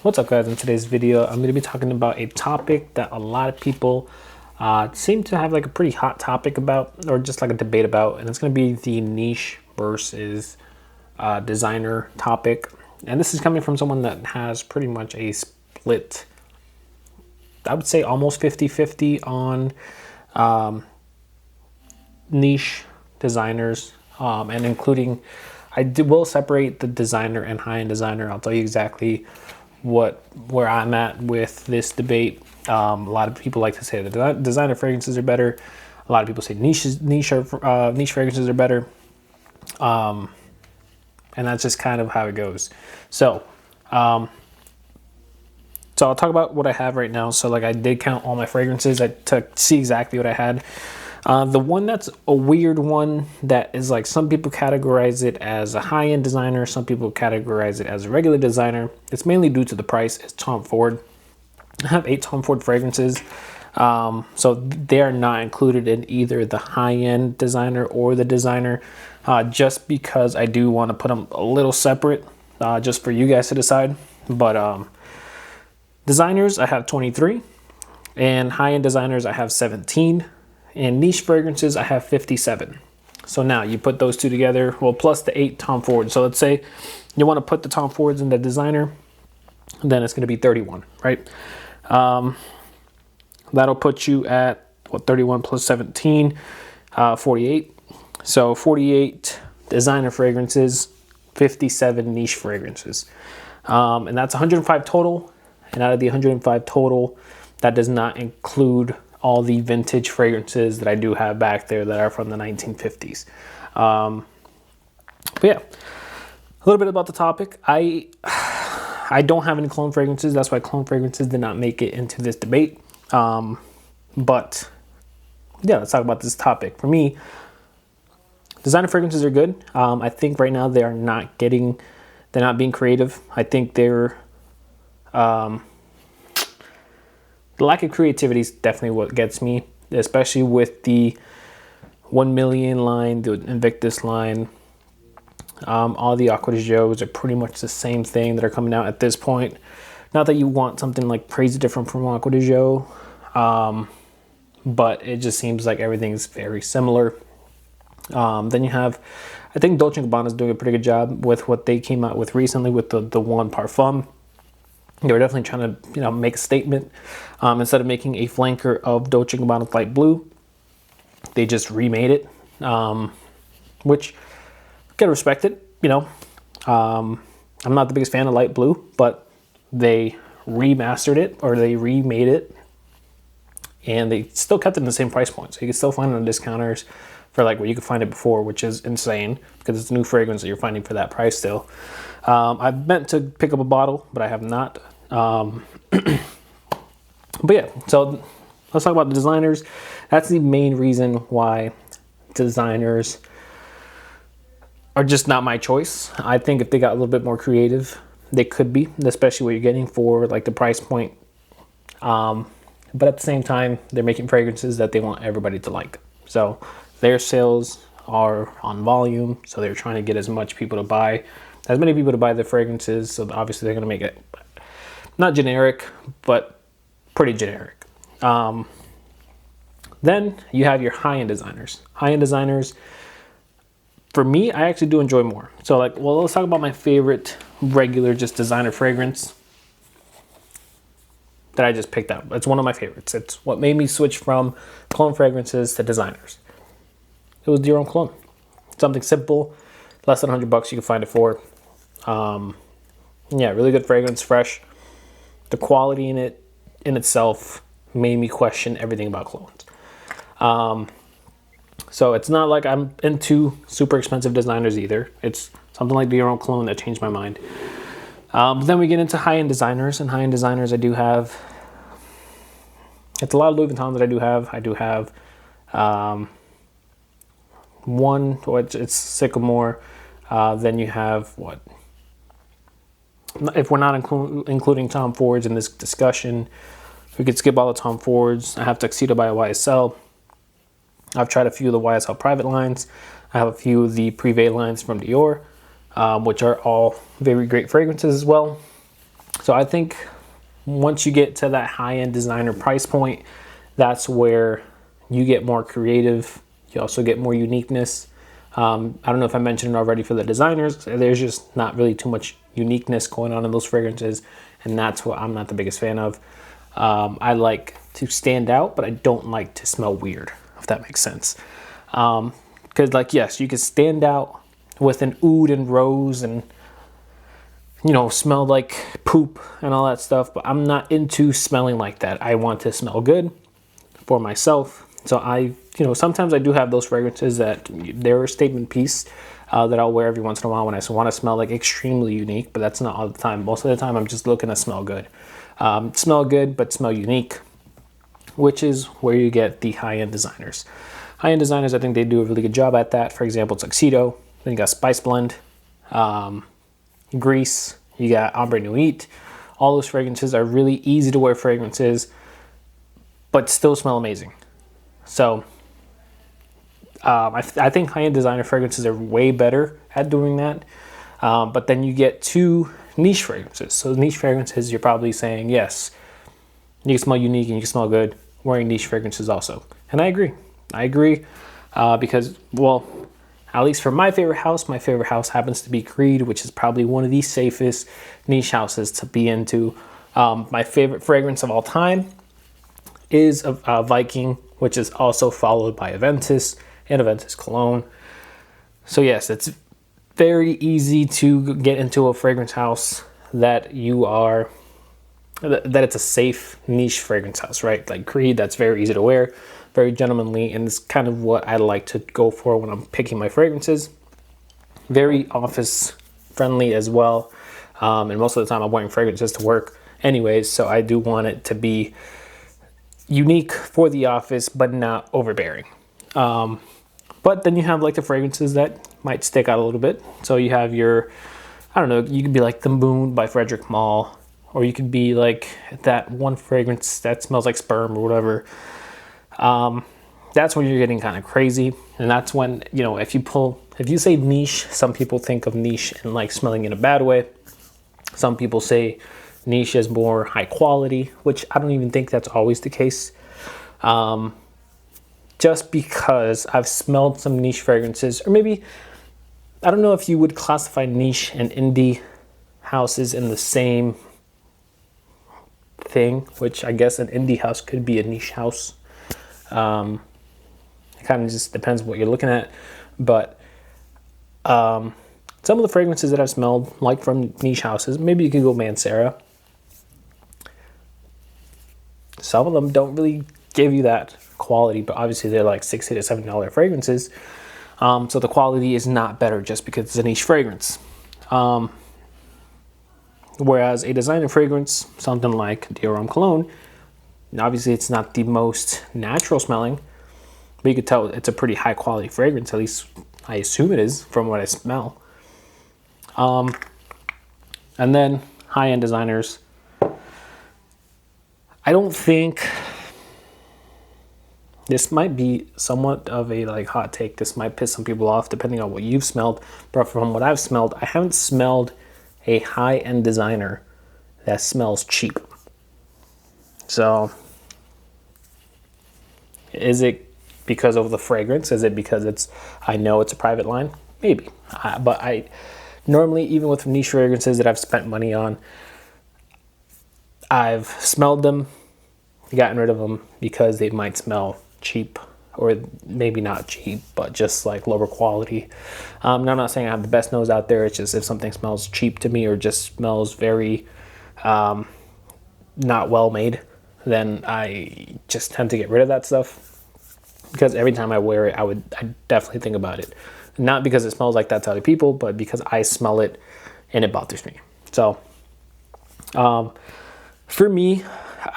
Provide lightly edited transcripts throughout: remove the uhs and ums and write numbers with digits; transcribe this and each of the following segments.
What's up, guys? In today's video, I'm going to be talking about a topic that a lot of people seem to have like a pretty hot topic about, or just like a debate about, and it's going to be the niche versus designer topic. And this is coming from someone that has pretty much a split, I would say almost 50-50 on niche designers, and including, will separate the designer and high-end designer. I'll tell you exactly where I'm at with this debate. A lot of people like to say that designer fragrances are better. A lot of people say niche fragrances are better. And that's just kind of how it goes. So I'll talk about what I have right now. So like I did count all my fragrances. I took see exactly what I had. The one that's a weird one that is like, some people categorize it as a high-end designer, some people categorize it as a regular designer. It's mainly due to the price. It's Tom Ford. I have 8 Tom Ford fragrances. So they are not included in either the high-end designer or the designer, just because I do want to put them a little separate, just for you guys to decide. But designers, I have 23, and high-end designers, I have 17. And niche fragrances, I have 57. So now you put those two together, well, plus the 8 Tom Fords. So let's say you want to put the Tom Fords in the designer, then it's going to be 31, right? That'll put you at, what, 31 plus 17, 48. So 48 designer fragrances, 57 niche fragrances. And that's 105 total. And out of the 105 total, that does not include all the vintage fragrances that I do have back there that are from the 1950s. But yeah, a little bit about the topic. I don't have any cologne fragrances. That's why cologne fragrances did not make it into this debate. But yeah, let's talk about this topic. For me, designer fragrances are good. I think right now they're not being creative. I think they're, the lack of creativity is definitely what gets me, especially with the 1 million line, the Invictus line. All the Acqua di Gios are pretty much the same thing that are coming out at this point. Not that you want something like crazy different from Acqua di Gio, but it just seems like everything's very similar. Then you have, I think Dolce & Gabbana is doing a pretty good job with what they came out with recently with the one Parfum. They were definitely trying to, make a statement. Instead of making a flanker of Dolce & Gabbana's light blue, they just remade it, which I gotta respect it. I'm not the biggest fan of light blue, but they remastered it, or they remade it, and they still kept it in the same price point. So you can still find it on discounters for like what you could find it before, which is insane because it's a new fragrance that you're finding for that price still. I've meant to pick up a bottle, but I have not. But yeah, so let's talk about the designers. That's the main reason why designers are just not my choice. I think if they got a little bit more creative, they could be, especially what you're getting for like the price point. But at the same time, they're making fragrances that they want everybody to like. So their sales are on volume, so they're trying to get as many people to buy the fragrances. So obviously they're going to make it not generic, but pretty generic. Then you have your high-end designers. High-end designers, for me, I actually do enjoy more. So like, well, let's talk about my favorite regular just designer fragrance that I just picked out. It's one of my favorites. It's what made me switch from cologne fragrances to designers. It was Dior Cologne. Something simple, less than $100 you can find it for. Yeah, really good fragrance, fresh. The quality in it in itself made me question everything about colognes. So it's not like I'm into super expensive designers either. It's something like Dior Cologne that changed my mind. Then we get into high-end designers, and high-end designers I do have, it's a lot of Louis Vuitton that I do have. I do have one, it's Sycamore. Then you have what? If we're not including Tom Fords in this discussion, we could skip all the Tom Fords. I have Tuxedo by YSL. I've tried a few of the YSL private lines. I have a few of the Privé lines from Dior, which are all very great fragrances as well. So I think once you get to that high-end designer price point, that's where you get more creative. You also get more uniqueness. I don't know if I mentioned it already for the designers. There's just not really too much uniqueness going on in those fragrances, and that's what I'm not the biggest fan of. I like to stand out, but I don't like to smell weird, if that makes sense. Because, like, yes, you can stand out with an oud and rose and, you know, smell like poop and all that stuff, but I'm not into smelling like that. I want to smell good for myself. So sometimes I do have those fragrances that they're a statement piece that I'll wear every once in a while when I want to smell like extremely unique, but that's not all the time. Most of the time I'm just looking to smell good. Smell good, but smell unique, which is where you get the high-end designers. High-end designers, I think they do a really good job at that. For example, Tuxedo, then you got Spice Blend, Grease, you got Ambre Nuit. All those fragrances are really easy to wear fragrances, but still smell amazing. So I think high-end designer fragrances are way better at doing that. But then you get to niche fragrances. So niche fragrances, you're probably saying, yes, you can smell unique and you can smell good wearing niche fragrances also. And I agree because, well, at least for my favorite house happens to be Creed, which is probably one of the safest niche houses to be into. My favorite fragrance of all time is Viking, which is also followed by Aventus and Aventus Cologne. So yes, it's very easy to get into a fragrance house that it's a safe niche fragrance house, right? Like Creed, that's very easy to wear, very gentlemanly, and it's kind of what I like to go for when I'm picking my fragrances. Very office friendly as well, and most of the time I'm wearing fragrances to work anyways, so I do want it to be unique for the office, but not overbearing. But then you have like the fragrances that might stick out a little bit. So you have your, I don't know, you could be like the Moon by Frederic Malle, or you could be like that one fragrance that smells like sperm or whatever. That's when you're getting kind of crazy. And that's when, you know, if you say niche, some people think of niche and like smelling in a bad way. Some people say niche is more high quality, which I don't even think that's always the case. Just because I've smelled some niche fragrances, or maybe, I don't know if you would classify niche and indie houses in the same thing, which I guess an indie house could be a niche house. It kind of just depends what you're looking at. But some of the fragrances that I've smelled, like from niche houses, maybe you could go Mancera. Some of them don't really give you that quality, but obviously they're like $60 to $70 fragrances. So the quality is not better just because it's a niche fragrance. Whereas a designer fragrance, something like Dior Homme Cologne, obviously it's not the most natural smelling, but you could tell it's a pretty high quality fragrance. At least I assume it is from what I smell. And then high-end designers, I don't think, this might be somewhat of a like hot take. This might piss some people off depending on what you've smelled. But from what I've smelled, I haven't smelled a high-end designer that smells cheap. So is it because of the fragrance? Is it because I know it's a private line? Maybe. But I normally, even with niche fragrances that I've spent money on, I've smelled them, gotten rid of them because they might smell cheap, or maybe not cheap, but just like lower quality. Now, I'm not saying I have the best nose out there. It's just if something smells cheap to me or just smells very not well made, then I just tend to get rid of that stuff, because every time I wear it, I definitely think about it. Not because it smells like that to other people, but because I smell it and it bothers me. So for me,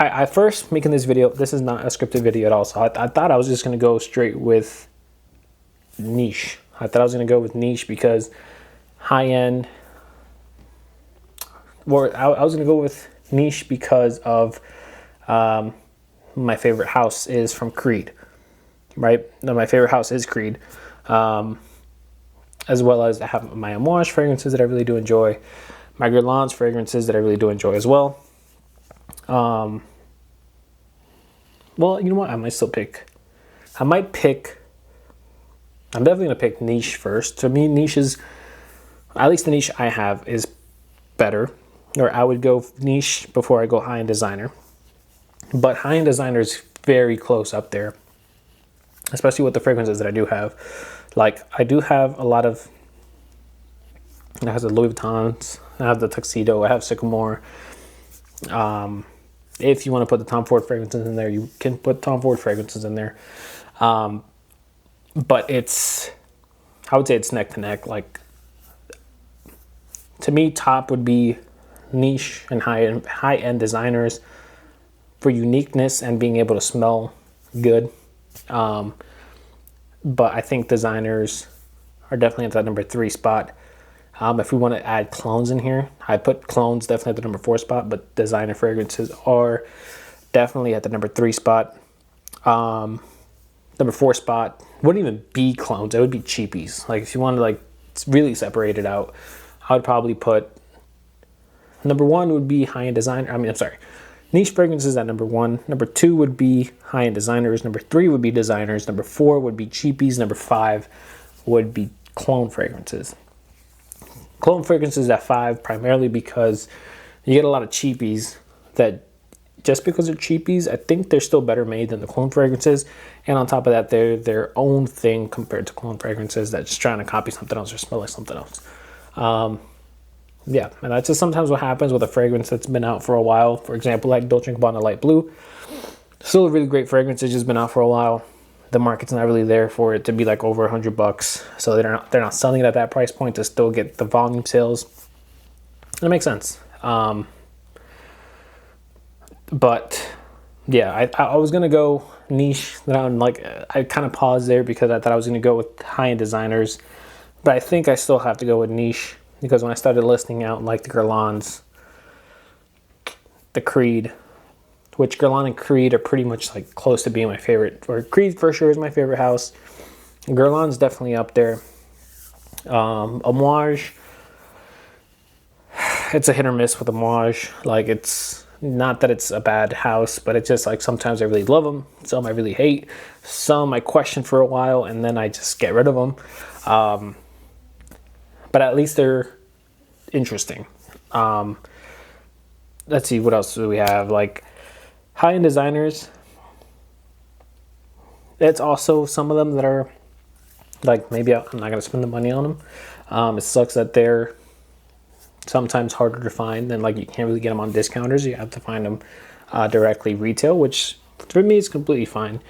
I first making this video, this is not a scripted video at all, so I thought I was just going to go straight with niche. I thought I was going to go with niche because high-end, or I was going to go with niche because of my favorite house is from Creed, right? No, my favorite house is Creed, as well as I have my Amouage fragrances that I really do enjoy. my Guerlain's fragrances that I really do enjoy as well. Well, you know what? I might pick. I'm definitely gonna pick niche first. To me, niche is, at least the niche I have, is better. Or I would go niche before I go high-end designer. But high-end designer is very close up there, especially with the fragrances that I do have. Like, I do have a lot of, I have the Louis Vuittons, I have the Tuxedo, I have Sycamore. If you want to put the Tom Ford fragrances in there, you can put Tom Ford fragrances in there. But I would say it's neck to neck. Like, to me, top would be niche and high-end designers for uniqueness and being able to smell good. But I think designers are definitely at that number 3 spot. If we want to add clones in here, I put clones definitely at the number 4 spot, but designer fragrances are definitely at the number 3 spot. Number 4 spot wouldn't even be clones. It would be cheapies. Like, if you want to like really separate it out, I would probably put number 1 would be high-end designer. I'm sorry. Niche fragrances at number 1. Number 2 would be high-end designers. Number 3 would be designers. Number 4 would be cheapies. Number 5 would be clone fragrances. Clone fragrances at 5 primarily because you get a lot of cheapies that, just because they're cheapies, I think they're still better made than the clone fragrances. And on top of that, they're their own thing compared to clone fragrances that's just trying to copy something else or smell like something else. Yeah, and that's just sometimes what happens with a fragrance that's been out for a while. For example, like Dolce & Gabbana Light Blue. Still a really great fragrance. It's just been out for a while. The market's not really there for it to be like over $100. So they're not selling it at that price point to still get the volume sales. It makes sense. But yeah, I was gonna go niche. Then I kind of paused there because I thought I was gonna go with high-end designers. But I think I still have to go with niche, because when I started listing out like the Guerlain's, the Creed, which Guerlain and Creed are pretty much like close to being my favorite. Or Creed for sure is my favorite house. Guerlain's definitely up there. Amouage, it's a hit or miss with Amouage. Like, it's not that it's a bad house, but it's just like sometimes I really love them, some I really hate, some I question for a while, and then I just get rid of them. But at least they're interesting. Let's see, what else do we have? Like, high-end designers, it's also some of them that are like, maybe I'm not going to spend the money on them. It sucks that they're sometimes harder to find, and like, you can't really get them on discounters. You have to find them directly retail, which for me is completely fine.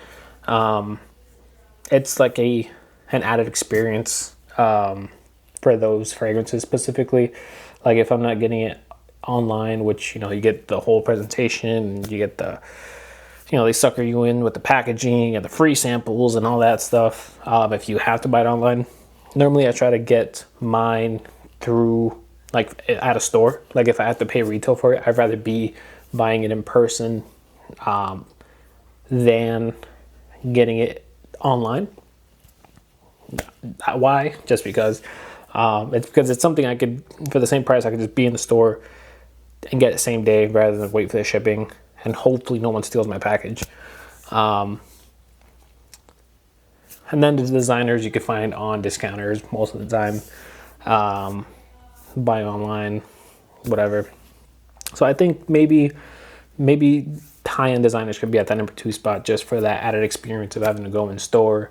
It's like an added experience for those fragrances specifically. Like, if I'm not getting it online, which, you know, you get the whole presentation and you get the, you know, they sucker you in with the packaging and the free samples and all that stuff. If you have to buy it online, normally I try to get mine through, like, at a store. Like, if I have to pay retail for it, I'd rather be buying it in person than getting it online. Why? Just because it's something I could, for the same price, I could just be in the store and get it same day rather than wait for the shipping, and hopefully no one steals my package. And then the designers you can find on discounters most of the time. Buy online, whatever. So I think maybe high-end designers could be at that number 2 spot, just for that added experience of having to go in store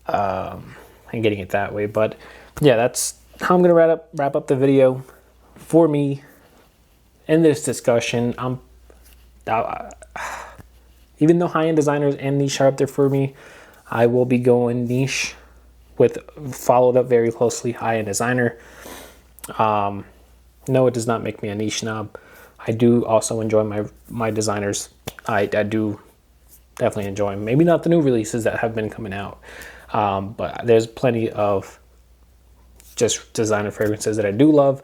and getting it that way. But yeah, that's how I'm gonna wrap up the video. For me, in this discussion, even though high-end designers and niche are up there for me, I will be going niche with followed up very closely high-end designer. No, it does not make me a niche snob. I do also enjoy my designers. I do definitely enjoy them. Maybe not the new releases that have been coming out, but there's plenty of just designer fragrances that I do love.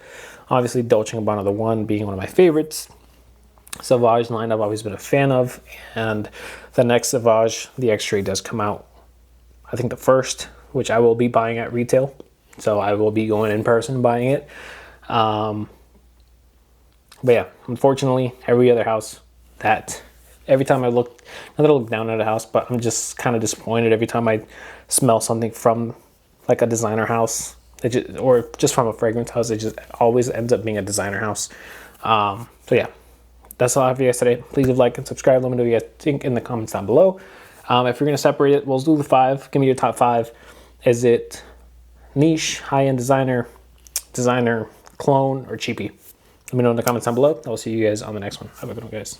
Obviously, Dolce & Gabbana The One being one of my favorites. Sauvage line I've always been a fan of, and the next Sauvage, the X-Ray, does come out, I think the 1st, which I will be buying at retail. So I will be going in person buying it. But yeah, unfortunately, every other house that every time I look, not that I look down at a house, but I'm just kind of disappointed every time I smell something from like a designer house, or just from a fragrance house. It just always ends up being a designer house. So yeah, that's all I have for you guys today. Please leave a like and subscribe. Let me know what you guys think in the comments down below. If you're gonna separate it, we'll do the 5. Give me your top 5. Is it niche, high-end designer, clone, or cheapy? Let me know in the comments down below. I'll see you guys on the next one. Have a good one, guys.